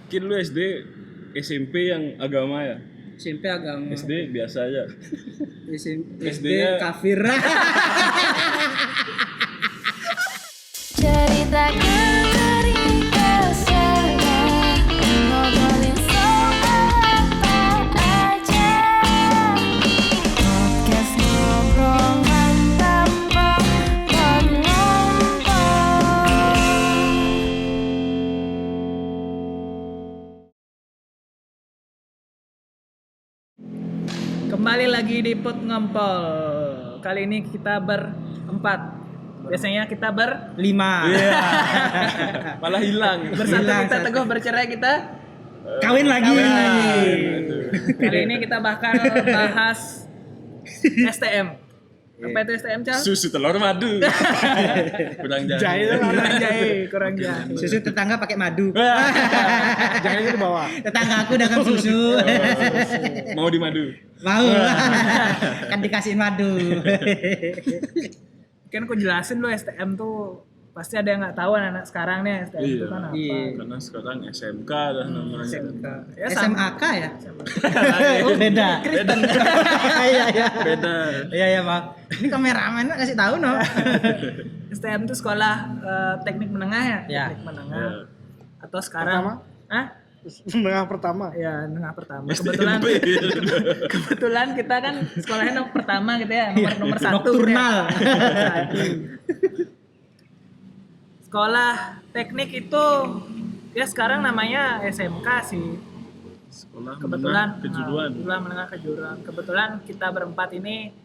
Mungkin lu SD, SMP yang agama ya? SMP agama. SD biasa aja. SD SD-nya kafir. Ceritakan dari kesana, ngobrolin soal apa aja. Podcast ngobrol mantap Kembali lagi di Pot Ngompol. Kali ini kita berempat. Biasanya kita berlima. Iya. Malah hilang. Bersatu Hilang kita satu. teguh, bercerai kita. Kawin lagi. Kali ini kita bakal bahas STM. Apa itu STM, Cal? Susu telur madu. Kurang jahe. Kurang jahe. Susu tetangga pakai madu. Jahenya di bawah. Tetangga aku dagang susu. Mau di madu. Mau. Kan dikasihin madu. Kan aku jelasin lu STM tuh pasti ada yang nggak tahu anak sekarang nih STM itu Iya. kan apa. Iya. Karena sekarang SMK dah namanya. SMK. Ya, SMAK ya? Oh, beda. Kristen. Iya iya. Beda. Iya iya, Mak. Ini kameramen kasih tahu no. STM itu sekolah teknik menengah ya? Ya. Teknik menengah. Ya. Atau sekarang Hah? Menengah pertama. Ya, menengah pertama. STMP. Kebetulan kita kan sekolahnya nomor pertama gitu ya, nomor satu. Nocturnal. Gitu ya. Sekolah teknik itu ya sekarang namanya SMK sih. Sekolah Kebetulan menengah kejuruan. Sekolah menengah kejuruan. Kebetulan kita berempat ini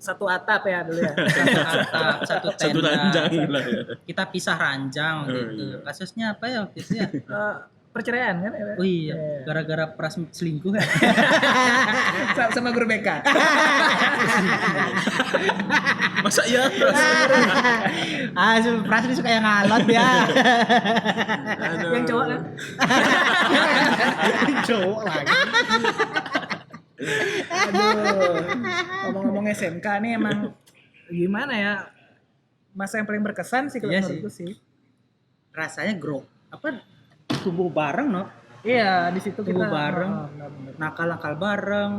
satu atap ya dulu ya. Atap, satu tenda. Satu ranjang lah ya. Kita pisah ranjang Oh, gitu. iya. Kasusnya apa ya waktu itu ya? Perceraian kan? Oh iya, gara-gara pras selingkuh kan. Sama guru BK. Masa iya? Pras ini suka yang ngalot ya. Yang cowok kan? Cowok lagi. Aduh, ngomong-ngomong SMK nih emang gimana ya? Masa yang paling berkesan sih kalau Iya menurutku sih. Rasanya tumbuh bareng no. Iya, di situ Tumbuh kita bareng. benar-benar. Nakal-nakal bareng.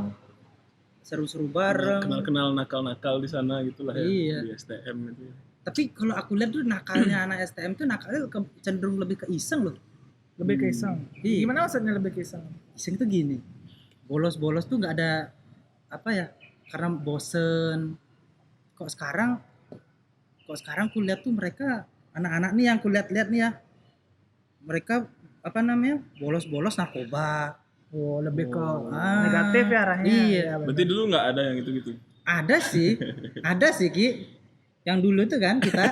Seru-seru bareng. Kenal-kenal nakal-nakal di sana gitulah ya. Iya. Di STM itu. Tapi kalau aku lihat tuh nakalnya anak STM tuh nakalnya cenderung lebih ke iseng loh. Lebih ke iseng. Iya. Gimana maksudnya lebih ke iseng? Iseng tuh gini. Bolos-bolos tuh nggak ada apa ya? Karena bosen. Kok sekarang ku lihat tuh mereka anak-anak nih yang ku lihat-lihat nih ya. Mereka apa namanya? Bolos-bolos narkoba. Oh, lebih ke Ah, negatif ya arahnya. iya. Ya, benar. Berarti dulu nggak ada yang gitu-gitu. Ada sih Ki. Yang dulu tuh kan kita.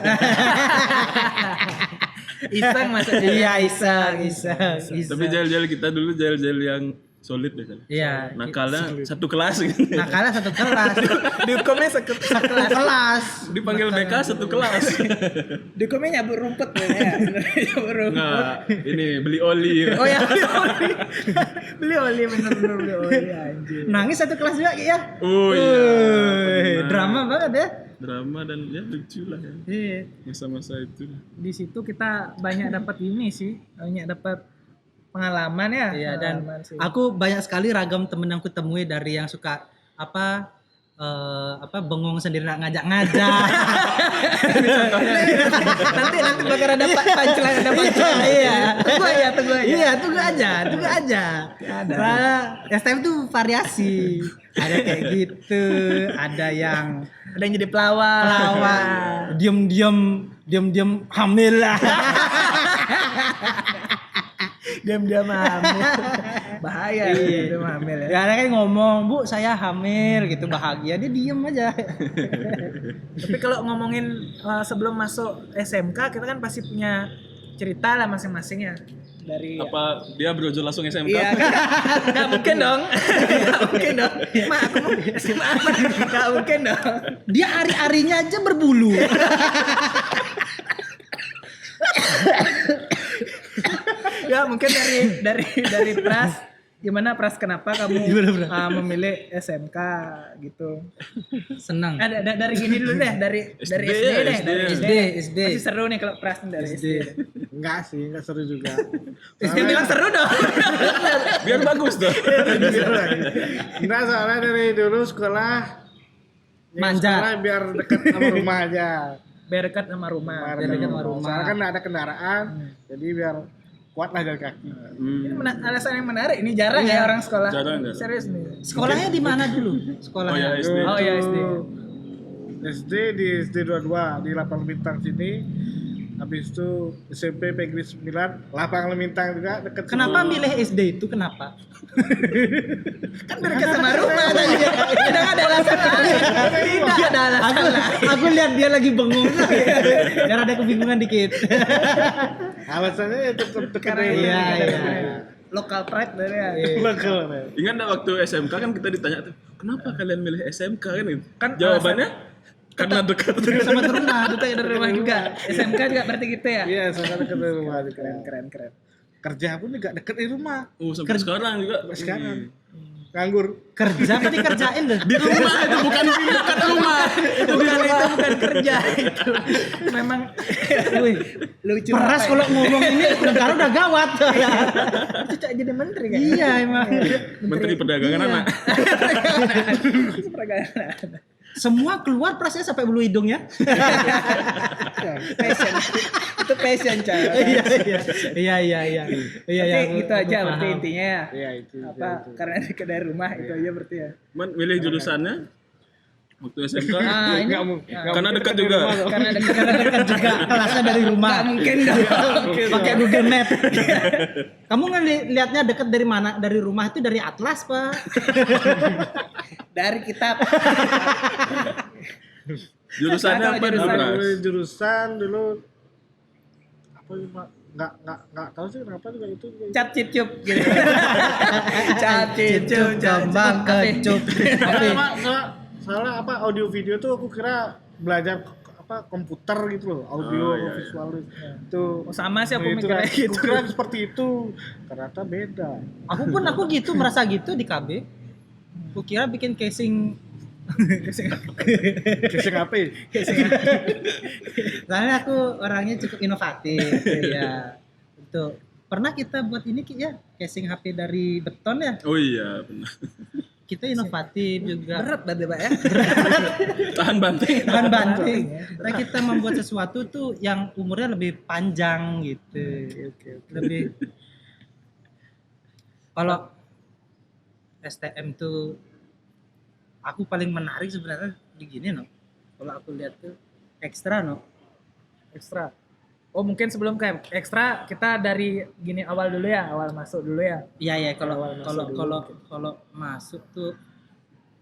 Iseng maksudnya. Iya iseng. Tapi jail-jail kita dulu jail-jail yang solid deh kan. Iya. Nakalnya satu kelas gitu. Nakalnya satu kelas. Dihukumnya kelas. Dipanggil BK satu kelas. dihukumnya nyabur rumput ya. Nyabur rumput. Nggak, ini beli oli. Oh ya, beli oli. Beli oli bener-bener beli oli anjir. Nangis satu kelas juga Ki ya. Oh iya. Pernah. Drama banget ya. Drama dan ya lucu lah ya. Iya. Masa-masa itu. Di situ kita banyak dapat ini sih, banyak dapat pengalaman ya. Iya dan Pengalaman sih. aku banyak sekali ragam temen yang kutemui dari yang suka bengong sendiri ngajak-ngajak. nanti bakal ada punchline, ada punchline. Iya. Tunggu aja. Iya, tunggu aja. Karena STM tuh variasi. Ada kayak gitu, ada yang Ada yang jadi pelawak. diam-diam hamil lah. Diam-diam hamil. Bahaya diam hamil ya. Ya ada kan ngomong, "Bu, saya hamil," gitu bahagia, dia diem aja. Tapi kalau ngomongin sebelum masuk SMK, kita kan pasti punya cerita lah masing-masing ya. Dari Apa dia brojol langsung SMK? Iya kan? Gak mungkin dong. Gak mungkin dong. Ma, aku mau SMA apa? Gak mungkin dong. Dia ari-arinya aja berbulu. Ya mungkin dari Pras Gimana Pras, kenapa kamu memilih SMK gitu? Senang. Dari gini dulu deh, dari SD SD ya, deh, SD. dari SD. SD. Masih seru nih kalau Pras dari SD. Enggak sih, enggak seru juga. SD bilang seru dong. Biar bagus dong. Enggak, soalnya dari dulu sekolah ya, Manja. sekolah biar dekat sama rumah aja. Biar dekat sama rumah. Biar dekat sama rumah. Soalnya kan nggak ada kendaraan, jadi biar kuat lah jalan kaki. Ini alasan yang menarik. Ini jarang ya orang sekolah. Jarang. Serius nih. Sekolahnya di mana dulu? Oh ya Sekolahnya. SD. Oh ya SD. SD di SD 22 di Lapangan Bintang sini. Habis itu SMP Negeri 9, Lapangan Bintang juga dekat. Kenapa milih SD itu? Kenapa? Kan dekat sama rumah tadi. Tidak ada alasan lain. Tidak ada alasan lain. Aku lihat dia lagi bengong. Biar ada kebingungan dikit. Alasannya ya tetap dekat Karena dari Iya, iya. iya. Lokal pride dari ya. lokal. Ingat nggak waktu SMK kan kita ditanya tuh, kenapa kalian milih SMK kan itu? Kan Jawabannya karena dekat. Sama rumah. Itu dari rumah juga. SMK juga berarti gitu ya. Iya, soalnya dekat dari rumah. Keren. Kerja pun juga dekat dari rumah. Sampai sekarang juga. Sekarang nganggur. Kerja apa dikerjain deh? Di rumah itu bukan di dekat rumah. Itu bukan kerja itu. Memang Wih, lucu. peras kalau ngomong ini negara udah gawat. itu cak jadi menteri kan? Iya emang. Menteri Perdagangan Iya. anak. Perdagangan. Semua keluar perasnya sampai bulu hidungnya. Passion. Itu passion cak. Iya. Oke, gitu aja berarti intinya ya. Iya, itu. Apa? Karena dekat dari rumah itu aja berarti ya. Man, milih jurusannya waktu SMK. Ah, ini Karena dekat juga. karena dekat juga kelasnya dari rumah. Nggak mungkin dong. Pakai Google Map. Kamu ngelihatnya dekat dari mana? Dari rumah itu dari atlas, Pak. Dari kitab. Jurusannya Nah, apa? kalau jurusan- Jurusan. Jurusan dulu apa ya, Pak? Nggak tahu sih kenapa juga itu. Cat cicup gitu. Cat cicup, Gambang kecup. Soalnya, Pak, soalnya apa audio video tuh aku kira belajar apa komputer gitu loh, audio Oh, iya, visual itu. Oh, sama sih aku Itu mikirnya kan, gitu. aku kira seperti itu. Ternyata beda. Aku gitu merasa gitu di KB. Aku kira bikin casing. Casing apa? Soalnya aku orangnya cukup inovatif. Ya. Itu. Pernah kita buat ini Ki, ya, casing HP dari beton ya. Oh iya, benar. Kita inovatif juga. Berat banget Pak ya. Tahan banting. Tahan banting. Nah, kita membuat sesuatu tuh yang umurnya lebih panjang gitu. Lebih. Kalau STM tuh aku paling menarik sebenarnya begini no. Kalau aku lihat tuh ekstra no. Ekstra. Oh mungkin sebelum ke ekstra kita dari gini awal dulu ya, awal masuk dulu ya. Iya kalau Awal masuk kalau dulu. kalau masuk tuh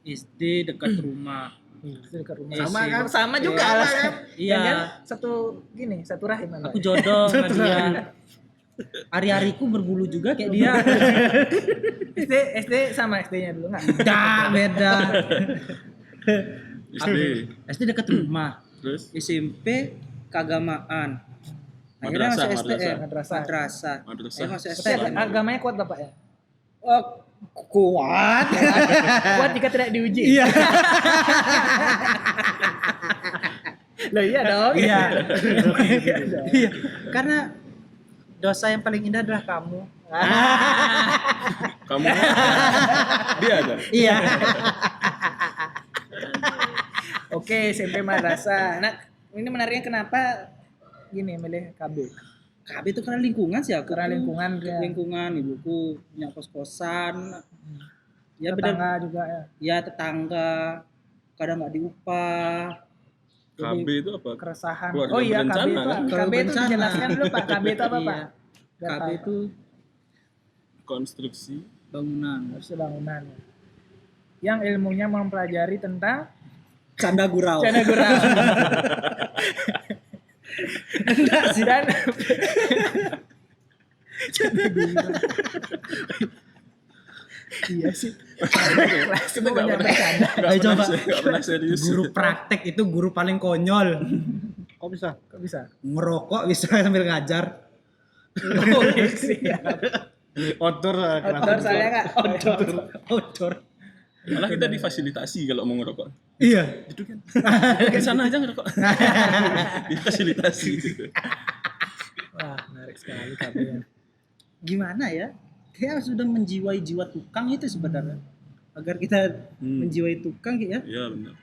SD dekat rumah. Dekat rumah. Sama Isi. kan? Sama juga Iya, alasan. kan? Iya. Jangan satu gini, satu rahim kan. Aku jodoh sama dia. Hari-hariku berbulu juga kayak dia. SD sama SD-nya dulu enggak? Beda. SD. SD dekat rumah. Terus SMP keagamaan. Akhirnya Madrasah, masuk STM. madrasah. Madrasah. Madrasah. Akhirnya masuk Tapi STM. agamanya kuat Bapak ya? Oh, kuat. Kuat jika tidak diuji. Iya. Loh iya dong. Iya. Iya. Karena dosa yang paling indah adalah kamu. kamu dia ada. Iya. Oke, SMP madrasah. Nah, ini menariknya kenapa gini milih KB? KB itu karena lingkungan sih aku. Karena lingkungan ya. Lingkungan ibuku punya kos-kosan. Ya benar. Tetangga juga ya. Ya tetangga kadang nggak diupah. KB itu apa? Keresahan. Keluarga Oh iya, KB berencana, itu. kan? KB itu Berencana. dijelaskan dulu Pak. KB itu apa Iya. Pak? Biar KB tahu. itu Konstruksi. bangunan. Harus bangunan. Yang ilmunya mempelajari tentang Canda gurau. canda gurau. Enggak sih. Dan iya sih. Kelas itu banyak bercanda. Ayo coba. Gak pernah serius. Guru praktek itu guru paling konyol. Kok bisa? Kok bisa? Ngerokok bisa sambil ngajar. Oh, siap. Outdoor lah. Outdoor soalnya nggak. Outdoor. Malah kita difasilitasi kalau mau ngerokok. Iya. Itu kan. Di sana aja ngerokok. Difasilitasi gitu. Wah, menarik sekali kabelnya. Gimana ya? Kayak sudah menjiwai jiwa tukang itu sebenarnya. Agar kita menjiwai tukang ya. Iya benar.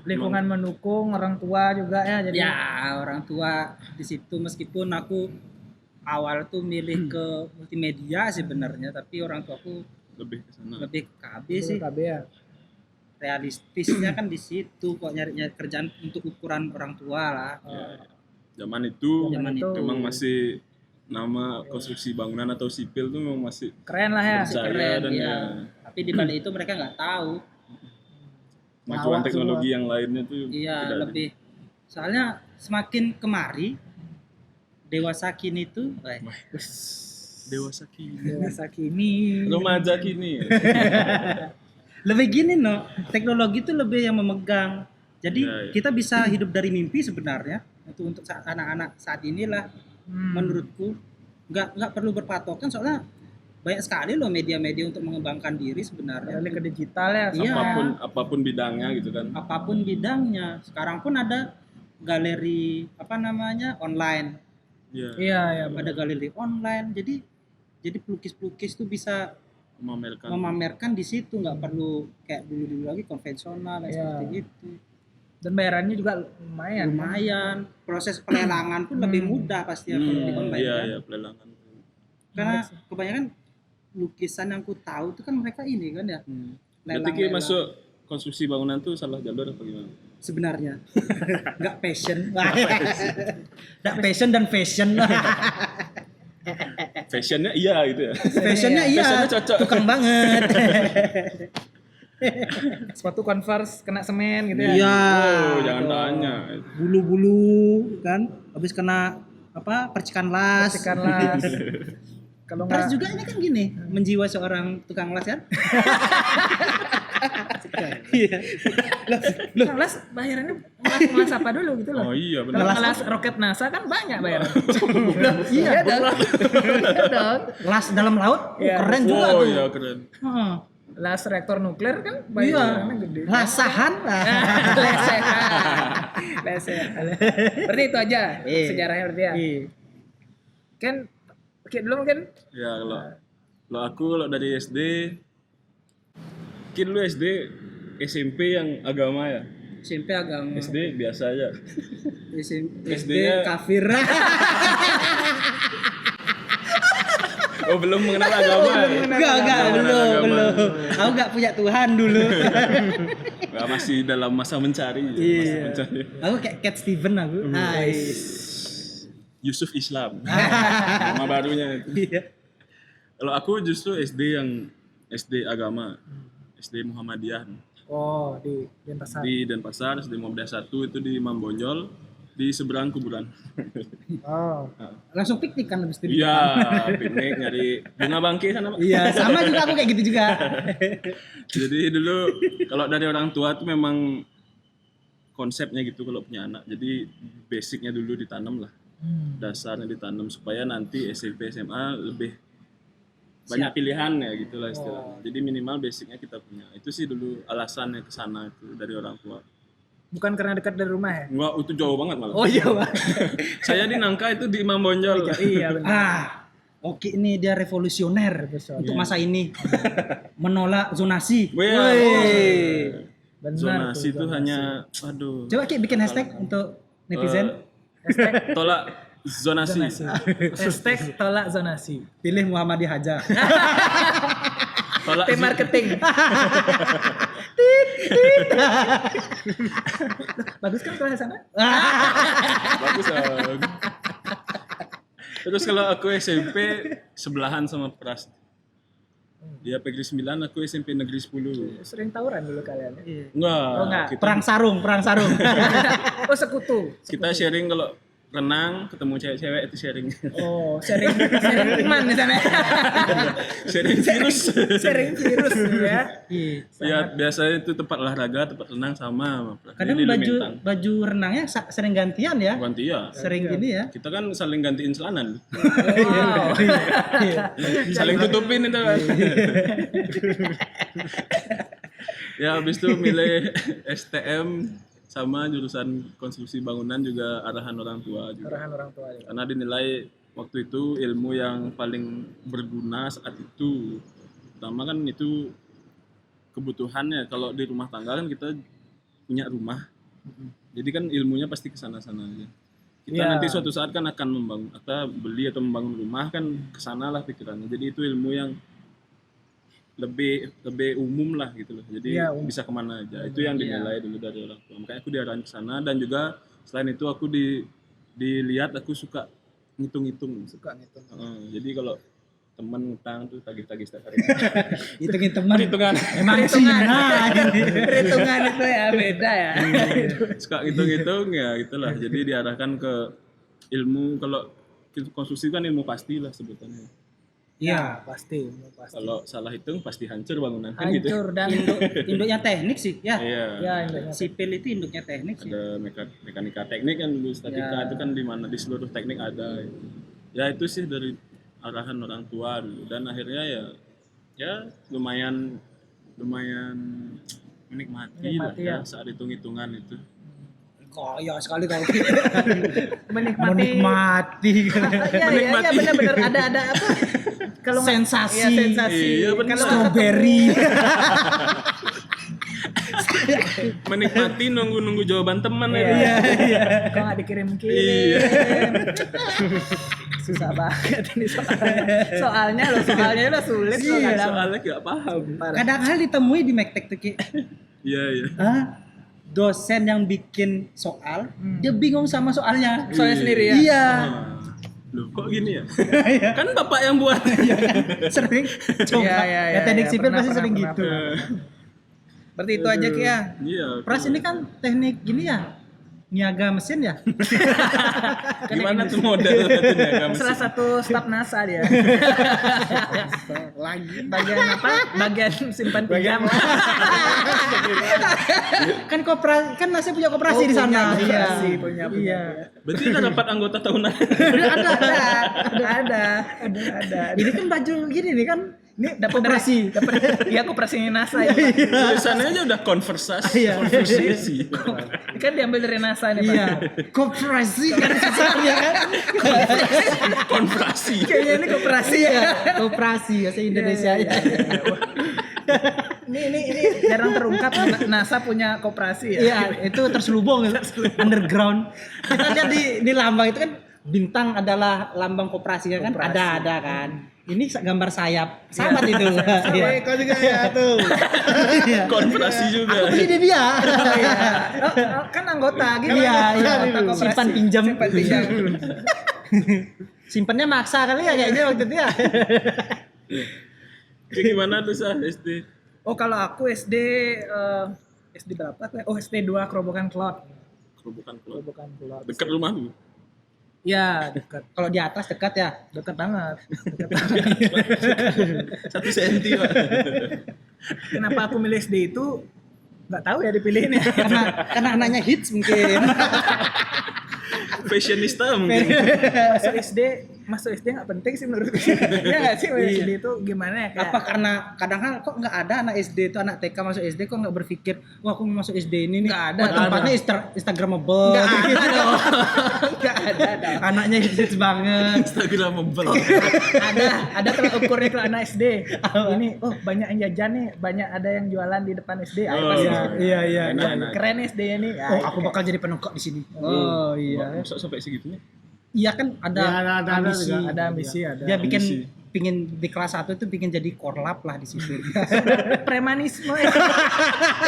Lingkungan mendukung, orang tua juga ya. Jadi Ya, orang tua di situ meskipun aku awal tuh milih ke multimedia sebenarnya, tapi orang tuaku lebih ke sana. lebih ke KB sih. KB ya. Realistisnya kan di situ kok nyari kerjaan untuk ukuran orang tua lah. Zaman itu Zaman itu. memang masih nama konstruksi bangunan atau sipil tuh memang masih Keren lah ya. Masih percaya keren dan ya. ya Tapi di balik itu mereka nggak tahu. kemajuan Lawak teknologi yang lainnya tuh Iya, tidak ada. lebih. Soalnya semakin kemari dewasa kini tuh, Dewasa kini. Dewasa kini. Remaja kini. lebih gini no, teknologi itu lebih yang memegang. Jadi Iya, iya. kita bisa hidup dari mimpi sebenarnya. Itu untuk anak-anak saat inilah menurutku nggak perlu berpatokan soalnya banyak sekali loh media-media untuk mengembangkan diri sebenarnya. Balik ke digital ya. Iya. apapun bidangnya gitu kan. Apapun bidangnya. Sekarang pun ada galeri online. Iya. Iya, iya. Ada galeri online. Jadi pelukis-pelukis tuh bisa Memamerkan. memamerkan di situ, nggak perlu kayak dulu lagi konvensional Iya. seperti itu. Dan bayarannya juga lumayan. Lumayan. Proses pelelangan pun lebih mudah pasti ya kalau di online Iya, kan. iya, pelelangan. Karena kebanyakan lukisan yang ku tahu itu kan mereka ini kan ya. Berarti Ki masuk konstruksi bangunan tuh salah jalur apa gimana? Sebenarnya nggak passion. Nggak passion dan fashion. Fashionnya iya gitu ya. Fashionnya iya. Fashionnya cocok. Tukang banget. Sepatu Converse kena semen gitu ya. Iya. Oh, jangan tanya. Bulu-bulu kan habis kena percikan las. Percikan las. Kalau Terus nggak juga ini kan gini, menjiwa seorang tukang las kan? Iya. tukang las bayarannya ngelas apa dulu gitu loh. Oh iya Kalau benar. ngelas roket NASA kan banyak bayaran. Iya dong. Iya dong. Las dalam laut Iya. keren juga Oh tuh. iya keren. Heeh. Las reaktor nuklir kan Iya. bayarannya gede. Lasahan. Lesehan. Berarti itu aja Iya. sejarahnya berarti ya. Iya. Kan oke dulu mungkin Ya kalau aku dari SD mungkin lu SD SMP yang agama ya. SMP agama. SD biasa aja. SD SD-nya kafir. Oh belum mengenal agama. Enggak, belum. Aku enggak punya Tuhan dulu. Nggak, masih dalam masa mencari. Iya. Masa mencari. Aku kayak Cat Steven aku. Yusuf Islam. Nama barunya itu. Iya. Kalau aku justru SD agama. SD Muhammadiyah oh di Denpasar. di Denpasar, SD Muhammadiyah 1 itu di Mambonjol di seberang kuburan. Oh. Langsung piknik kan habis itu. Iya, piknik nyari bunga bangke sana, Pak. Iya, sama juga aku kayak gitu juga. Jadi dulu kalau dari orang tua tuh memang konsepnya gitu kalau punya anak. Jadi basicnya dulu ditanam lah. Dasarnya ditanam supaya nanti SMP SMA lebih banyak pilihan ya gitulah istilahnya. Jadi minimal basicnya kita punya. Itu sih dulu alasannya ke sana itu dari orang tua. Bukan karena dekat dari rumah ya? Enggak, itu jauh banget malah. Oh iya, Pak. Saya di Nangka itu di Mambonjol. Iya benar. Oke ini dia revolusioner untuk masa ini. Menolak zonasi. Wih. Benar. Zonasi itu hanya aduh. Coba Ki bikin hashtag untuk netizen. Tolak zonasi. Hashtag tolak zonasi. Pilih Muhammadiyah Haja. Tolak Tim marketing. Bagus kan kalau sana? bagus. Terus kalau aku SMP sebelahan sama Pras. Dia Negeri 9, aku SMP Negeri 10. Sering tawuran dulu kalian ya? Enggak. Oh, enggak. Kita, Perang sarung. Oh sekutu. kita sharing kalau renang, ketemu cewek-cewek itu sharing. Oh, sharing teman di sana. Sharing virus. Sharing virus ya. Iya. Ya biasanya itu tempat olahraga, tempat renang sama. Kadang Jadi di baju Lintang. baju renangnya sering gantian ya. Ganti ya. Sering gini ya. Kita kan saling gantiin celana dulu. Wow. Saling tutupin itu kan. Ya habis itu milih STM sama jurusan konstruksi bangunan juga arahan orang tua juga. Arahan orang tua juga. Karena dinilai waktu itu ilmu yang paling berguna saat itu. Pertama kan itu kebutuhannya, kalau di rumah tangga kan kita punya rumah. Jadi kan ilmunya pasti ke sana-sana aja. Kita Ya. nanti suatu saat kan akan membangun atau beli atau membangun rumah kan ke sana lah pikirannya. Jadi itu ilmu yang lebih umum lah gitu loh. Jadi Iya, bisa kemana aja. Itu yang dinilai dulu dari orang tua. Makanya aku diarahin ke sana, dan juga selain itu aku dilihat aku suka ngitung-ngitung. Suka gitu. Jadi kalau teman ngutang tuh tagih-tagih setiap hari. Hitungin teman. Hitungan. Emang Cina. Perhitungan itu ya beda ya. Suka ngitung-ngitung ya gitulah. Jadi diarahkan ke ilmu, kalau konstruksi kan ilmu pasti lah sebutannya. Iya, pasti. Kalau salah hitung pasti hancur bangunan kan gitu. Hancur dan Induknya teknik sih ya. Iya. ya induknya. Sipil itu induknya teknik sih. Ada mekanika teknik kan dulu, statika Ya. itu kan di mana di seluruh teknik ada. Ya itu sih dari arahan orang tua dulu, dan akhirnya ya lumayan menikmati lah Menikmati ya ya. saat hitung-hitungan itu. Kaya sekali kalau Menikmati. Iya, benar-benar ada apa? Kalau nggak- Sensasi. Iya, sensasi. Iya, benar. Kalau strawberry. Menikmati nunggu jawaban teman ya. Iya. Kalau nggak dikirim-kirim. Iya. Susah banget ini soalnya udah sulit loh Iya, kadang. soalnya gak paham. Kadang-kadang ditemui di Mektek tuh Ki. Iya. Hah? Dosen yang bikin soal, dia bingung sama soalnya. Soalnya sendiri ya? Iya. Loh kok gini ya? Kan bapak yang buat. Sering coba. Iya, Ya teknik iya. sipil Pernah, pasti sering pernah, gitu. Berarti itu aja Ki ya. Iya. Pras ini kan teknik gini ya. Niaga mesin ya? Gimana tuh model katanya kamu? Salah satu staf NASA dia. Lagi. Bagian apa? Bagian simpan pinjam. Kan kan nasi punya koperasi di sana. Punya. Iya. Berarti udah dapat anggota tahunan. Ada. Ini kan baju gini nih kan. Ini dapat Koperasi. Iya koperasinya NASA ya. Tulisannya aja udah konversasi. Iya. Konversasi. Ini kan diambil dari NASA nih Pak. Iya. Koperasi kan susahnya kan. Konversi. Kayaknya ini koperasi ya. Koperasi bahasa Indonesia ya. Ini jarang terungkap NASA punya koperasi ya. Iya, itu terselubung underground. Kita lihat di lambang itu kan bintang adalah lambang koperasinya kan, Koperasi. ada kan. Ini gambar sayap, sama itu. Iya. Kau juga ya tuh. Konversi juga. Aku beli di dia. Kan anggota gitu. Iya, iya. Anggota koperasi. Simpan pinjam. Simpan pinjam. Simpannya maksa kali ya kayaknya waktu itu ya. Kayak gimana tuh Sah SD? Oh kalau aku SD berapa? Oh SD 2 Kerobokan Kelot. Kerobokan keluar. Kerobokan Kelot. Dekat rumahmu. Ya dekat. Kalau di atas dekat ya. Dekat banget. 1 senti Pak. Kenapa aku milih SD itu? Nggak tahu ya dipilihinnya. Karena anaknya hits mungkin. Fashionista mungkin. Masuk SD nggak penting sih menurutku. Ya nggak sih masuk SD itu gimana ya? Kayak, Apa karena kadang-kadang kok nggak ada anak SD itu, anak TK masuk SD kok nggak berpikir, wah aku mau masuk SD ini nih. Nggak ada, Wah, nggak tempatnya Instagramable. Nggak ada gitu. dong. Nggak ada dong. Anaknya hits banget. Instagramable. ada tolak ukurnya kalau anak SD. Ini banyak yang jajan nih, banyak ada yang jualan di depan SD. Oh, Pasti iya, gitu. iya. Enak. Keren SD ini. Ya, Oh, aku bakal jadi penengkok di sini. Oh iya. Masa sampai segitunya? Iya kan ada Ya, ada ambisi. juga. ada ambisi ada. Dia Ambisi. pingin di kelas 1 itu pingin jadi korlap lah di situ. Premanisme ya.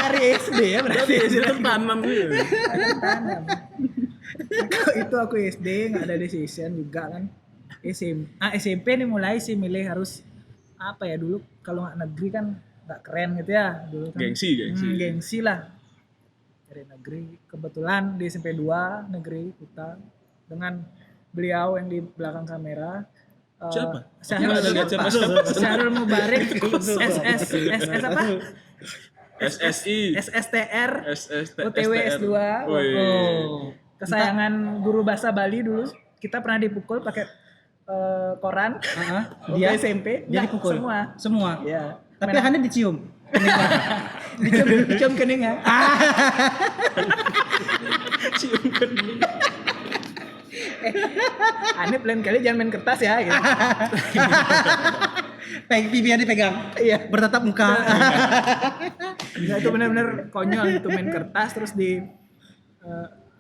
Dari SD ya berarti. Itu tertanam gitu. Tanam. Itu aku SD nggak ada decision juga kan. SMP nih mulai sih milih harus apa ya dulu kalau nggak negeri kan nggak keren gitu ya dulu kan. Gengsi. Gengsi lah. Dari negeri kebetulan di SMP 2 negeri kita dengan beliau yang di belakang kamera. Siapa? Syahrul, Ada lihat siapa? Syahrul Mubarak, SS apa? SSI, SSTR, SST, OTW S2. Woi. Oh. Kesayangan guru bahasa Bali dulu. Kita pernah dipukul pakai koran. Heeh. Waktu Dia SMP. dia Enggak, dipukul. semua. Semua. Ya. Tapi hanya dicium. Dicium keningnya. Cium kening. Anip lain kali jangan main kertas ya. Gitu. Pipinya dipegang. Iya, bertatap muka. Nah, itu benar-benar konyol itu main kertas terus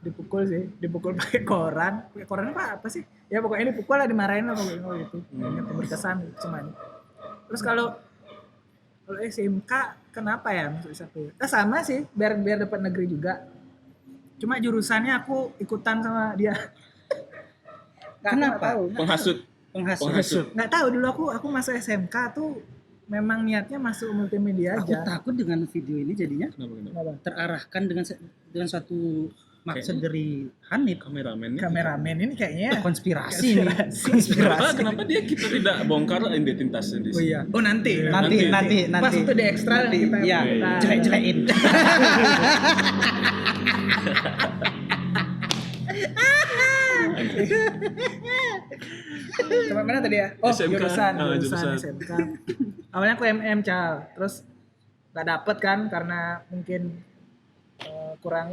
dipukul sih, dipukul pakai koran. Pakai koran apa sih? Ya pokoknya dipukul lah, dimarahin lah pokoknya gitu. Yang berkesan cuman. Terus kalau SMK kenapa ya masuk satu? Sama sih, biar dapat negeri juga. Cuma jurusannya aku ikutan sama dia. Kenapa? Penghasut. Penghasut. Nggak tahu dulu aku masuk SMK tuh memang niatnya masuk multimedia Aku aja. takut dengan video ini jadinya Kenapa? terarahkan dengan suatu maksud dari Hanif. Kameramen nih. Kameramen ini kayaknya Konspirasi nih. Kenapa dia kita tidak bongkar identitasnya di Oh sini? iya. Oh nanti. Nanti. Pas itu di ekstra Nanti. kita. Iya, kita- jelek-jelekin. Coba mana tadi ya? Oh, SMK. jurusan Jurusan. SMK. Awalnya aku MM terus gak dapet kan karena mungkin kurang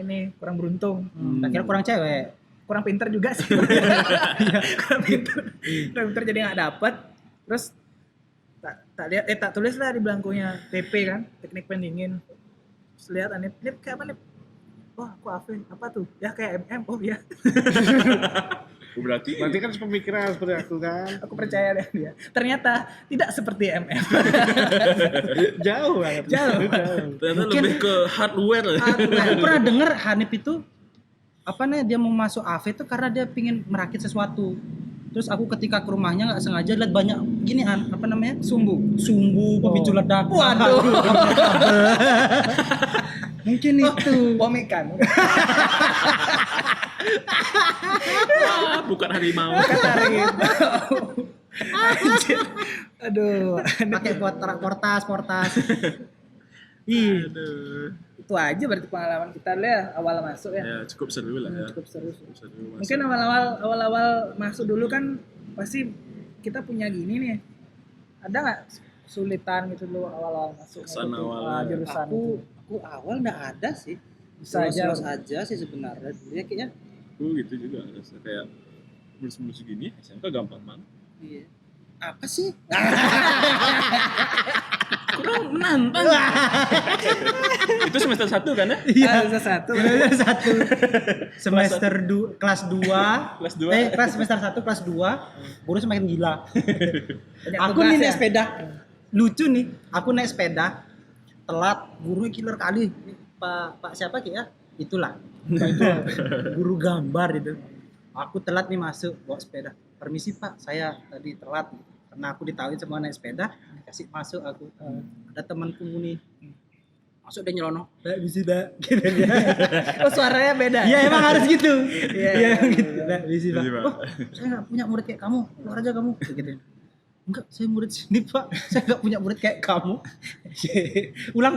beruntung. Tak kira kurang cewek. Kurang pinter juga sih. kurang pinter jadi nggak dapet. Terus tak tulis lah di belangkunya TP kan, teknik pendingin. Terus lihat Nip kayak apa Nip? Wah, aku AV. Apa tuh? Ya kayak MM. Oh ya, Berarti kan pemikiran seperti aku kan. aku percaya deh dia. Ternyata tidak seperti MM. Jauh banget. Jauh. ternyata Mungkin- lebih ke hardware. Aku pernah dengar Hanif itu dia mau masuk AV itu karena dia pingin merakit sesuatu. Terus aku ketika ke rumahnya nggak sengaja lihat banyak gini sumbu pemicu ledak. Waduh. Mungkin itu. Bom ikan. Bukan harimau. Kata Anjir. Aduh. Pakai portas. Aduh. Itu aja berarti pengalaman kita lah ya, awal masuk ya. Ya cukup seru lah ya. Cukup seru. Seru, masuk. Mungkin awal-awal masuk dulu kan pasti kita punya gini nih. Ada nggak kesulitan gitu dulu awal-awal masuk Kesan gitu, awal. jurusan Aku itu? aku awal nggak ada sih. Bisa aja. Lulus aja sih sebenarnya. Dia kayaknya Gitu juga rasa kayak mulus-mulus gini SMK gampang banget. iya. Apa sih? Kurang menantang. Itu semester 1 kan ya? Iya. Satu. Satu semester kelas 2 Kelas 2. kelas semester 1 kelas 2 guru semakin gila. Banyak Aku tugas nih ya? naik sepeda lucu nih, aku naik sepeda telat, gurunya killer kali. Pak siapa Ki ya? Itulah. Guru gambar itu. Aku telat nih masuk bawa sepeda. Permisi Pak, saya tadi telat. Karena aku ditawarin semua naik sepeda, kasih masuk aku. Ada temanku nih. Masuk dia nyelonong. Mbak, bisa Mbak. Gitu dia. Oh, suaranya beda. Iya emang harus gitu. Iya, Iya gitu. Mbak, bisa Mbak. Bisa, Pak. Oh, saya nggak punya murid kayak kamu. Keluar aja kamu. Gitu. Enggak, saya murid sini Pak. Saya nggak punya murid kayak kamu. ulang.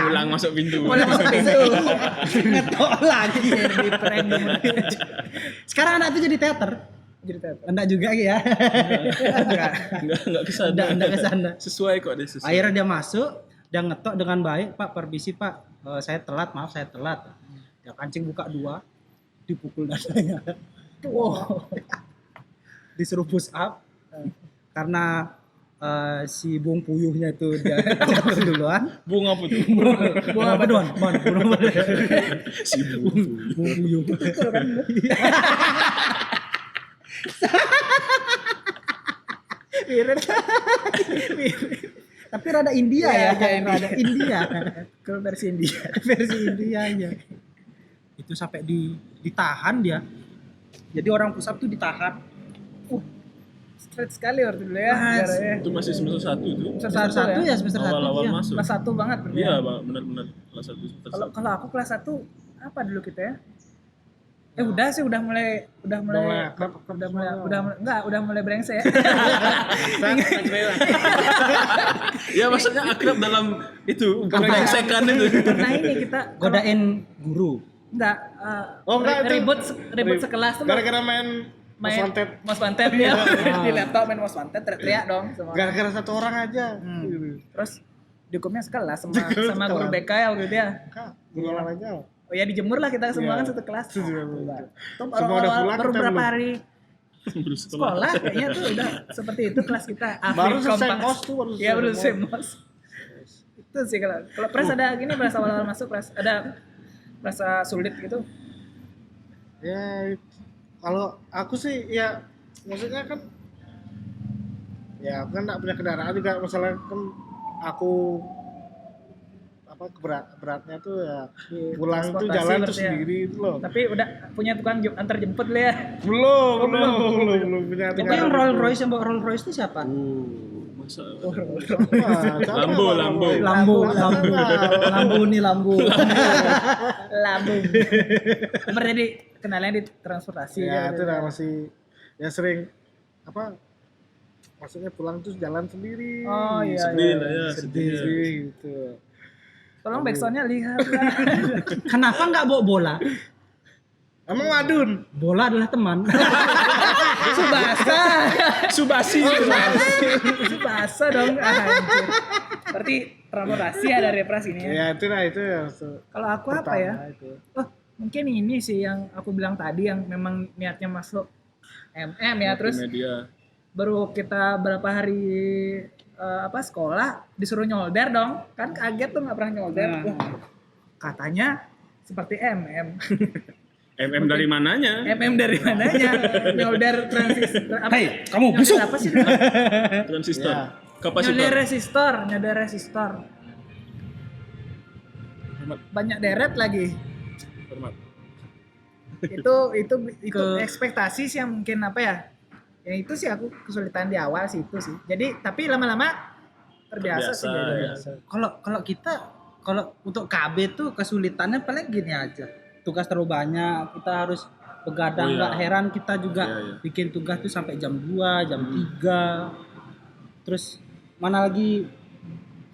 Ulang masuk pintu. Mulai masuk pintu. Ngetok lagi. Di prank di mulut. Sekarang anak itu jadi teater. Jadi teater. Enggak juga ya. Enggak kesana. Enggak kesana. Sesuai kok dia sesuai. Akhirnya dia masuk, dia ngetok dengan baik, Pak, permisi Pak, saya telat, maaf saya telat. Dia kancing buka 2, dipukul dadanya. Wow. Disuruh push up, karena si bung puyuhnya itu dia jatuh duluan. Bung apa tuh? Bung apa doan? Si Bung. Bung puyuh. Mirip. Tapi rada India Iya, ya, kayak rada India. Kalau versi India. Versi India ya. Itu sampai ditahan dia. Jadi orang push up tuh ditahan. Straight sekali waktu dulu ya. Mas. Sejarahnya. Itu masih semester 1 itu. Semester Semester 1 ya, semester 1 Awal-awal ya. masuk. Kelas 1 banget berarti. Iya, ya? benar-benar kelas 1 semester Kalau 1. kalau aku kelas 1 apa dulu kita ya? Udah sih udah mulai akrab udah mulai brengsek. Ya maksudnya akrab dalam itu brengsekan itu. Karena ini kita Godain guru. enggak Enggak, itu ribut sekelas tuh gara-gara main Wanted. Most Wanted ya. Di laptop main Most Wanted teriak dong semua. Gara-gara satu orang aja. Terus dihukumnya sekelas sama guru BK ya waktu itu ya. Kak, guyolan aja. Oh ya dijemur lah kita semua Iya. kan satu kelas. Iya. Tuh Semua udah pulang, baru kita berapa belum. hari sekolah kayaknya tuh udah seperti itu kelas kita. Baru Afrik selesai Kompas. mos tuh, baru Iya baru selesai selesai mos. Itu sih kalau pres ada gini pres awal-awal masuk pres ada merasa sulit gitu. Ya, kalau aku sih ya maksudnya kan ya aku kan nggak punya kendaraan juga, masalah kan aku apa beratnya tuh ya pulang tuh transportasi jalan tuh berarti ya. sendiri itu loh. Tapi udah punya tukang antar jemput lah ya. Belum punya Tapi yang Rolls Royce yang bawa Rolls Royce itu siapa? Masa Lambo. Lambu. Berarti kenalnya di transportasi Ya itu gitu. udah masih ya sering apa maksudnya pulang tuh jalan sendiri. Oh iya. sedih lah ya, sedih. Sedih gitu. Tolong backsoundnya lihat lah. Kenapa nggak bawa bola? Emang Madun? Bola adalah teman. Subasi. Subasa dong. Anjir. Berarti transportasi ya dari pras ini ya. Ya itu ya. Kalau aku apa ya? Itu. Oh, mungkin ini sih yang aku bilang tadi yang memang niatnya masuk MM ya, terus Media. baru kita berapa hari sekolah disuruh nyolder dong. Kan kaget tuh nggak pernah nyolder. Wah, katanya seperti MM. MM dari mananya? MM dari mananya? Nyolder transistor. Hei, kamu busuk. Apa sih? Transistor. Ya. Nyolder Kapasitor. resistor. Hormat. Banyak deret lagi. Hormat. itu ekspektasi sih yang mungkin apa ya? Ya itu sih aku kesulitan di awal sih itu sih. Jadi tapi lama-lama terbiasa sih. Terbiasa, ya. Kalau kita untuk KB tuh kesulitannya paling gini aja. Tugas terlalu banyak, kita harus begadang. Oh, iya. Nggak heran kita juga Iya. bikin tugas tuh sampai jam 2, jam 3. Terus mana lagi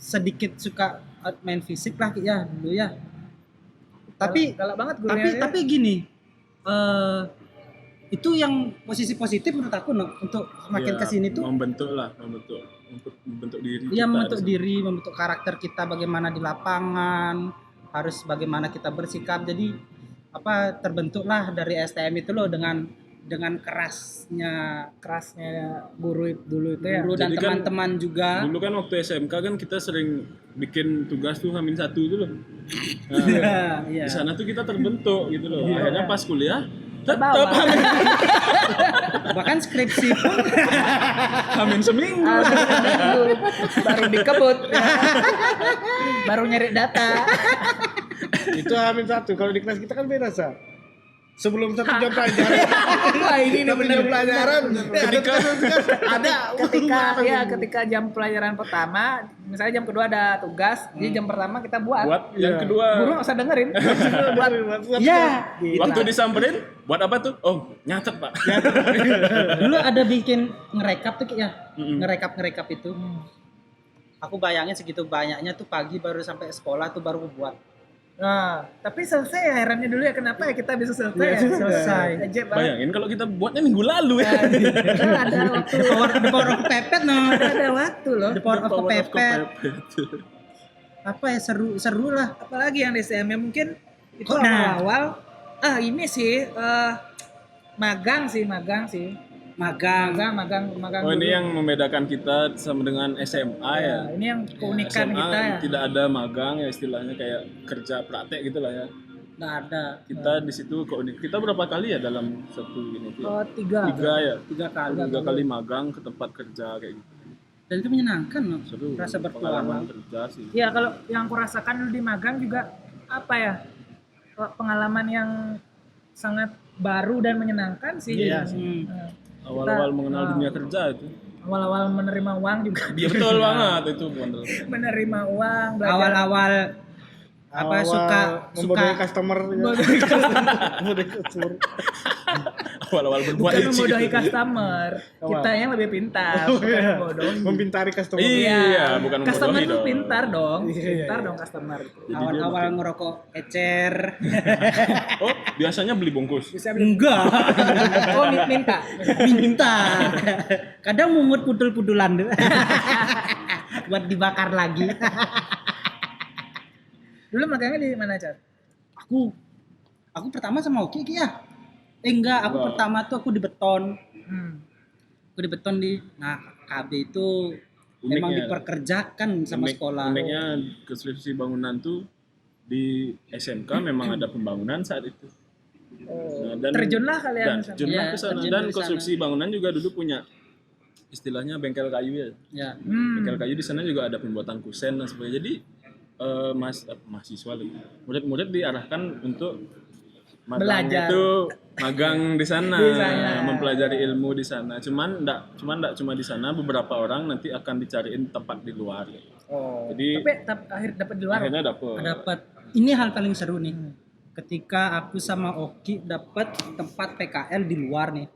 sedikit suka main fisik lah ya dulu ya. Tapi galak banget gurunya. tapi gini, itu yang posisi positif menurut aku untuk semakin Ya, kesini tuh membentuk diri. ya kita membentuk harus. diri, membentuk karakter kita bagaimana di lapangan, harus bagaimana kita bersikap. Jadi terbentuklah dari STM itu loh dengan kerasnya guru dulu itu ya. guru dan Jadi kan teman-teman juga. Dulu kan waktu SMK kan kita sering bikin tugas tuh H-1 itu loh. Nah, Iya. di sana tuh kita terbentuk gitu loh. Akhirnya pas kuliah tetap Bawah. Bahkan skripsi pun Hamin seminggu. Baru dikebut. Baru nyari data. Itu H-1. Kalau di kelas kita kan beda sa. Sebelum 1 jam pelajaran. Wah, ini Satu jam pelajaran. Ketika jam pelajaran pertama, misalnya jam kedua ada tugas, jadi jam pertama kita buat. Buat yang Iya. kedua. Guru nggak usah dengerin. buat. ya Waktu disamperin, buat apa tuh? Oh, nyatet pak. dulu ada bikin ngerekap tuh ya, Mm-mm. ngerekap itu. Aku bayangin segitu banyaknya tuh pagi baru sampai sekolah tuh baru buat. Nah, tapi selesai ya, herannya dulu ya kenapa ya kita bisa selesai ya? Selesai. Ajaib banget. Bayangin kalau kita buatnya minggu lalu ya. Padahal ada waktu. The power of kepepet Ada waktu loh. The power of Power of kepepet. kepepet. Apa ya seru lah. Apalagi yang di SM ya mungkin itu Nah. awal-awal. Ini sih magang sih. Magang. Magang Oh dulu. ini yang membedakan kita sama dengan SMA ya. Ini yang keunikan SMA kita ya. tidak ada magang ya istilahnya kayak kerja praktek gitu lah ya. Nggak ada. Kita di situ keunik. Kita berapa kali ya dalam satu ini? Oh, tiga. Tiga ya. 3 kali. 3 kali magang ke tempat kerja kayak gitu. Dan itu menyenangkan loh. Seru. Rasa Pengalaman berpeluang. kerja sih. Iya, kalau yang aku rasakan dulu di magang juga apa ya? Pengalaman yang sangat baru dan menyenangkan sih. Iya. Nah, Awal-awal mengenal dunia kerja itu. awal-awal menerima uang juga. Iya betul banget itu bener. Menerima uang, belajar. Awal-awal Apa, Awal-awal suka- membodohi suka- customer ya. Membodohi customer. Awal-awal berbuat Bukan licik. membodohi customer, Apa? kita yang lebih pintar, Oh, bukan iya. membodohi. Mempintari customer. Iya, bukan Customer membodohi itu dong. pintar dong, Iya, iya, pintar iya. dong customer. Jadi dia Awal-awal makin- ngerokok ecer. Oh, biasanya beli bungkus. Bisa beli. Enggak. Oh minta. Minta. Kadang mungut pudul-pudulan. Buat dibakar lagi. Dulu magangnya di mana, Car? Aku pertama sama Oki Ki, ya. Enggak, aku Enggak. pertama tuh aku di beton. Hmm. Aku di beton nah KB itu emang Uniknya- diperkerjakan sama Unik- sekolah. Uniknya konstruksi bangunan tuh di SMK memang ada pembangunan saat itu. Nah, Terjunlah kalian dan ke sana. terjunlah Iya, ke sana. terjun Dan di sana. konstruksi bangunan juga dulu punya istilahnya bengkel kayu ya. Ya. Bengkel kayu di sana juga ada pembuatan kusen dan sebagainya. Jadi mahasiswa lebih murid-murid diarahkan untuk magang Belajar. itu magang di sana, Di sana. mempelajari ilmu di sana. Cuman enggak cuma di sana, beberapa orang nanti akan dicariin tempat di luar. Oh. Jadi Tapi akhir dapat di luar. akhirnya dapet. Dapat ini hal paling seru nih. Ketika aku sama Oki dapat tempat PKL di luar nih.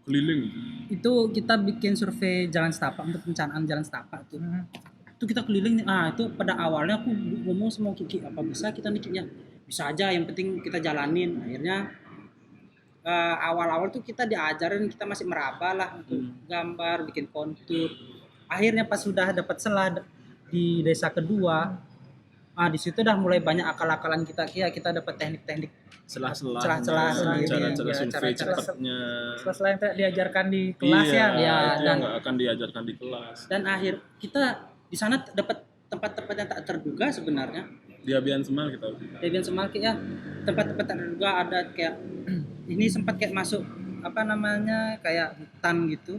Keliling. Itu kita bikin survei jalan setapak untuk perencanaan jalan setapak tuh. Itu kita keliling nih. Itu pada awalnya aku ngomong sama Kiki, apa bisa kita nih Ki? Ya bisa aja, yang penting kita jalanin. Akhirnya awal-awal tuh kita diajarin, kita masih meraba lah untuk gambar, bikin kontur. Akhirnya pas sudah dapat selah di desa kedua, di situ udah mulai banyak akal-akalan kita. Kita dapat teknik-teknik Celah-celah, Celah-celah sendiri, cara-cara ya, survei cara-cara cepatnya. Setelah yang tidak diajarkan di kelas Iya, ya, itu yang dan- nggak akan diajarkan di kelas. dan akhir kita di sana dapat tempat-tempat yang tak terduga sebenarnya. Di Abian Semal kita. Devian Semalki ya, tempat-tempat tak terduga ada kayak ini sempat kayak masuk apa namanya kayak hutan gitu,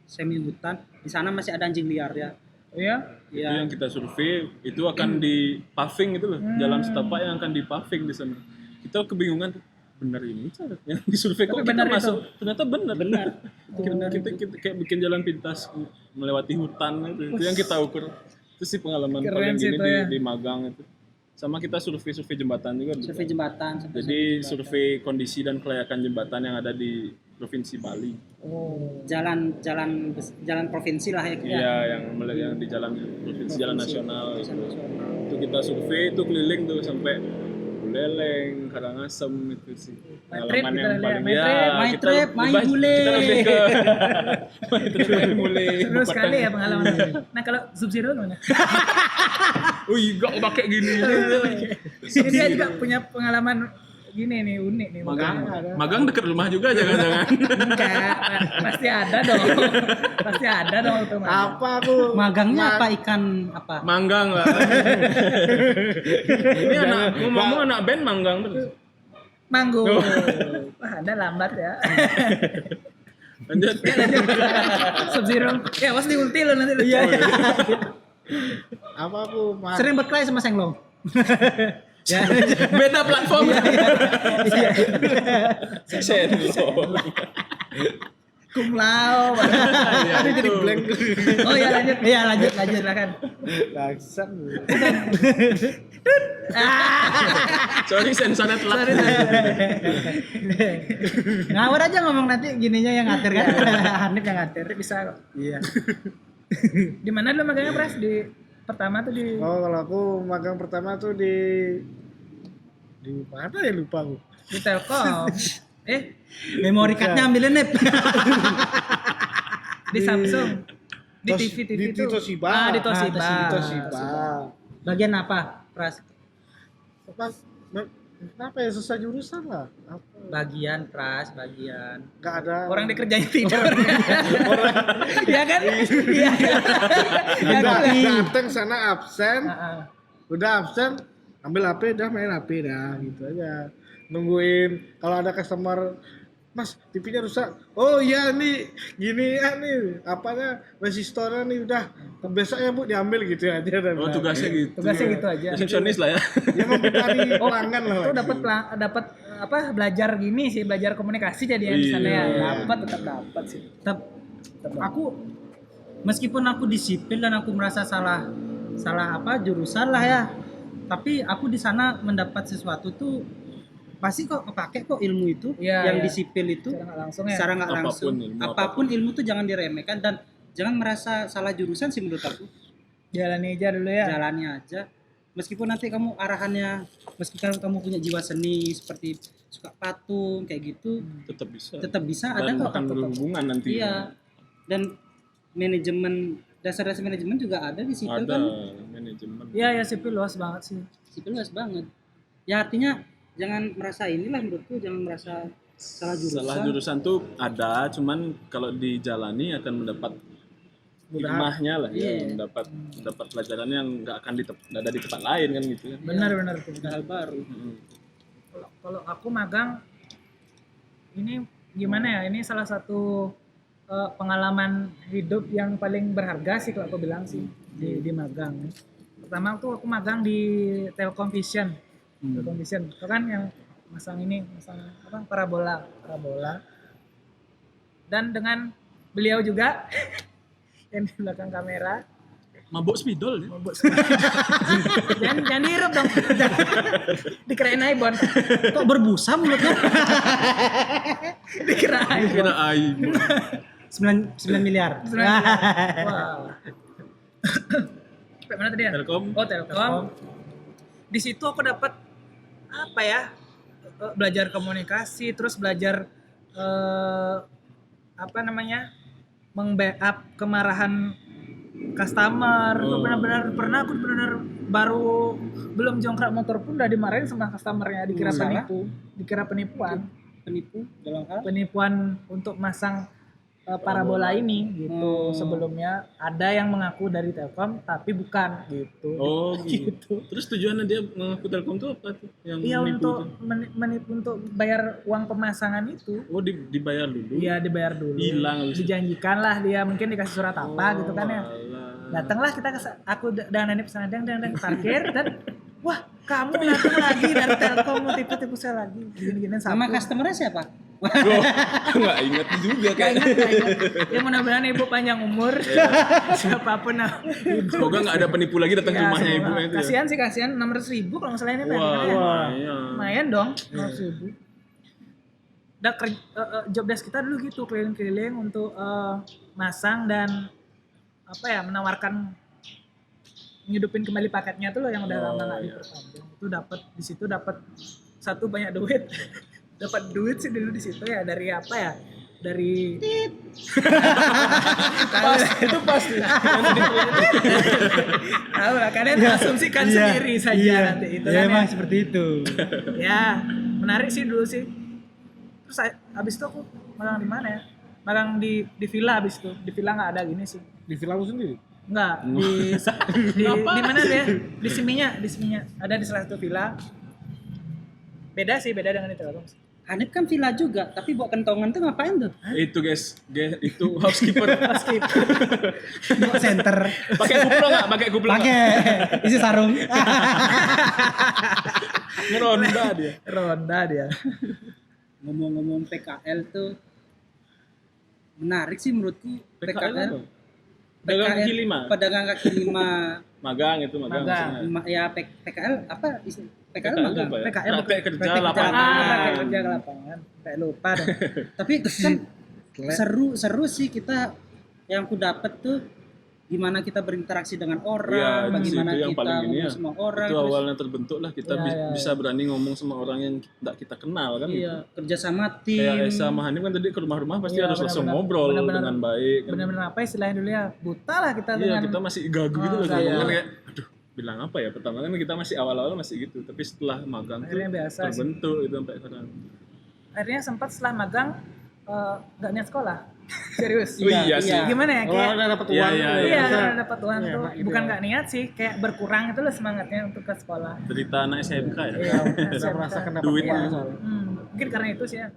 semi hutan. Di sana masih ada anjing liar ya. Iya. Itu Ya. yang kita survei itu akan di paving itu loh, jalan setapak yang akan di paving di sana. Kita kebingungan tuh, benar ini cara yang disurvei kok Tapi kita benar itu. masuk ternyata benar. Kita kayak bikin jalan pintas melewati hutan itu yang kita ukur. Itu sih pengalaman Keren paling sih gini itu ya. di magang itu. Sama kita survei jembatan juga. Survei jembatan. Jadi survei kondisi dan kelayakan jembatan yang ada di Provinsi Bali. jalan provinsi lah ya. Iya, yang di jalan provinsi, jalan nasional. Itu kita survei itu keliling tuh sampai Buleleng, Karangasem itu sih. Main trip Pengalaman kita yang lihat, paling main ya. trip, main kita trip, main lebih- bule. Kita lebih ke main trip, main bule. Seru sekali ya pengalaman. Nah kalau Sub-Zero gimana? Wih, gak pakai gini. Ini dia juga punya pengalaman gini nih, unik nih. Magang dekat rumah juga jangan-jangan. Enggak, pasti ada dong. Pasti ada dong itu. Mas. Apa aku? Magangnya apa, ikan apa? Manggang lah. Ini ngomong anak band manggang terus. Manggung. Wah, Anda lambat ya. Lanjut. Sub-Zero. Ya, awas di ulti lo nanti. Iya. Apa aku? Sering berkelahi sama Senglong. Ya. Beda platform. Iya. Senlong. Kumlau. Ada jadi blank. Oh ya lanjut. Iya, lanjut. Silakan. Langsung. Sorry sensornya telat. Ngawur aja ngomong nanti gininya yang ngatur kan. Hanif yang ngatur. Bisa kok. Iya. Di mana dulu magangnya, Pras? Di pertama tuh di Oh, kalau aku magang pertama tuh di mana ya, lupa aku. di Telkom. Memori cardnya ambilin Nep. Di Samsung. Di Tos- TV di itu. Toshiba. Di Toshiba. Ah, Di Toshiba. Bagian apa, Pras? Apa ya, susah jurusan lah. Apa? Bagian, Pras, bagian. Nggak ada. Orang dikerjain tidur. Iya kan? Iya. Udah ngerti. datang sana absen. Heeh. Udah absen, ambil HP, udah main HP dah gitu aja. Nungguin kalau ada customer, Mas, TV-nya rusak. Oh iya nih, gini ya nih, apanya resistornya nih udah besoknya Bu diambil gitu aja. Oh, tugasnya gitu. Tugasnya gitu aja. Resepsionis lah ya. Ya mencari pelanggan lah. Itu dapat apa belajar gini sih, belajar komunikasi jadi di sana ya. Iya. Tetap dapat sih. Aku meskipun aku disiplin dan aku merasa salah apa jurusan lah ya. tapi aku di sana mendapat sesuatu tuh pasti kok kepake kok ilmu itu Iya, yang iya. di sipil itu Secara nggak langsung ya. secara nggak Apapun langsung. ilmu, Apapun ilmu tuh jangan diremehkan dan jangan merasa salah jurusan sih menurut aku. Jalani aja dulu ya. Jalannya aja. Meskipun nanti kamu arahannya, meskipun kamu punya jiwa seni seperti suka patung kayak gitu, tetap bisa. tetap bisa ada Dan kok. akan berhubungan nanti. Iya. Dan manajemen dasar-dasar manajemen juga ada di sipil Ada kan. manajemen. Iya ya sipil luas banget sih. Sipil luas banget. Ya artinya jangan merasa inilah menurutku, jangan merasa salah jurusan. Salah jurusan tuh ada, cuman kalau dijalani akan mendapat hikmahnya lah, Iya. ya, mendapat pelajaran yang nggak akan nggak ada di tempat lain kan gitu kan. Benar-benar tuh. Hal baru. Kalau aku magang ini gimana ya? Ini salah satu pengalaman hidup yang paling berharga sih kalau aku bilang sih di magang. Pertama tuh aku magang di Telkom Vision. Telkom Vision itu kan yang masang apa parabola. Dan dengan beliau juga yang di belakang kamera. Mabuk spidol ya. Jangan dihirup dong. Dikirain Aibon. Kok berbusa mulutnya? Dikira Aibon. Kira aib. 9 miliar. Wah. Sampai mana tadi ya? Telkom. Oh, Telkom. Di situ aku dapat apa ya? Belajar komunikasi, terus belajar apa namanya? Meng-backup kemarahan customer. Aku benar-benar baru belum jongkrak motor pun udah dimarahin sama customernya, dikira penipuan. Penipuan untuk masang parabola ini gitu. Sebelumnya ada yang mengaku dari Telkom tapi bukan gitu. Oh gitu. Terus tujuannya dia mengaku Telkom tuh apa tuh? Yang Iya, menipu untuk itu? menipu untuk bayar uang pemasangan itu. Oh dibayar dulu. Iya, dibayar dulu. Hilang habis itu. Dijanjikan lah dia mungkin dikasih surat apa gitu kan ya. Alah. Datanglah kita aku dan Nani pesan dang parkir dan wah, kamu datang lagi dari Telkom mau tipu saya lagi. Gini-gini Nama customernya siapa? Oh, nggak inget juga kayaknya. Ya mudah-mudahan ibu panjang umur. Siapapun ibu. Semoga nggak ada penipu lagi datang ke Ya, rumahnya ibu semoga. itu. Ya. Kasihan 600.000 kalau nggak salah ini Wah, ya. lumayan. Lumayan dong 600.000. Dan job desk kita dulu gitu keliling-keliling untuk masang dan apa ya menawarkan ngidupin kembali paketnya tuh loh yang udah lama nggak diperpanjang. Itu di situ dapat satu banyak duit. Dapat duit sih dulu di situ ya dari apa ya? Dari itu pasti. Tahu lah, kalian asumsikan sendiri saja nanti itu kan. Emang seperti itu. Ya, menarik sih dulu sih. Terus abis itu aku magang di mana ya? Magang di villa abis itu. Di villa nggak ada gini sih. Di villa lu sendiri? Enggak, di mana deh? Di Siminya. Ada di salah satu villa. Beda dengan di Telkom. Hanif kan villa juga, tapi bawa kentongan tuh ngapain tuh? Itu guys, itu housekeeper. Bawa center. Pakai kuplok nggak? Pakai kuplok. Pakai isi sarung. Ngeronda dia. Ronda dia. Ngomong-ngomong PKL tuh menarik sih menurutku. PKL PKL. apa? Pedagang kaki lima. Pedagang kaki lima. Magang itu magang. maksudnya. Ya PKL apa istilah? PKL magang. apa ya? PKL Praktek kerja Praktek kerja lapangan. lapangan. Kerja ke lapangan. Kayak lupa dong. Tapi kan seru sih kita yang ku dapet tuh gimana kita berinteraksi dengan orang, Iya, bagaimana itu yang kita paling ini ngomong ya. sama orang, Itu terus awalnya terbentuk lah kita Iya. bisa berani ngomong sama orang yang tidak kita kenal kan. iya kerja sama tim. Kayak Esa sama Hanif kan tadi ke rumah-rumah pasti Iya, harus langsung benar-benar. ngobrol Benar-benar. dengan baik. Kan. Bener-bener apa istilahnya dulu ya? Buta lah kita Iya, dengan kita masih gagu gitu loh. gagu. Kan kayak, aduh, bilang apa ya? Pertama kan kita masih awal-awal masih gitu. Tapi setelah magang tuh Akhirnya biasa sih. terbentuk itu sampai sekarang. akhirnya sempat setelah magang nggak niat sekolah. Serius. Oh iya sih. Gimana ya? Oh, Kayak udah dapat Iya, uang. iya, iya, bisa. karena dapat uang Iya, tuh Pak, gitu bukan ya. nggak niat sih, kayak berkurang itu loh semangatnya untuk ke sekolah. Cerita anak SMK ya. Iya, Bisa merasakan dapat Duit uang ya. soalnya. Mungkin karena itu sih ya.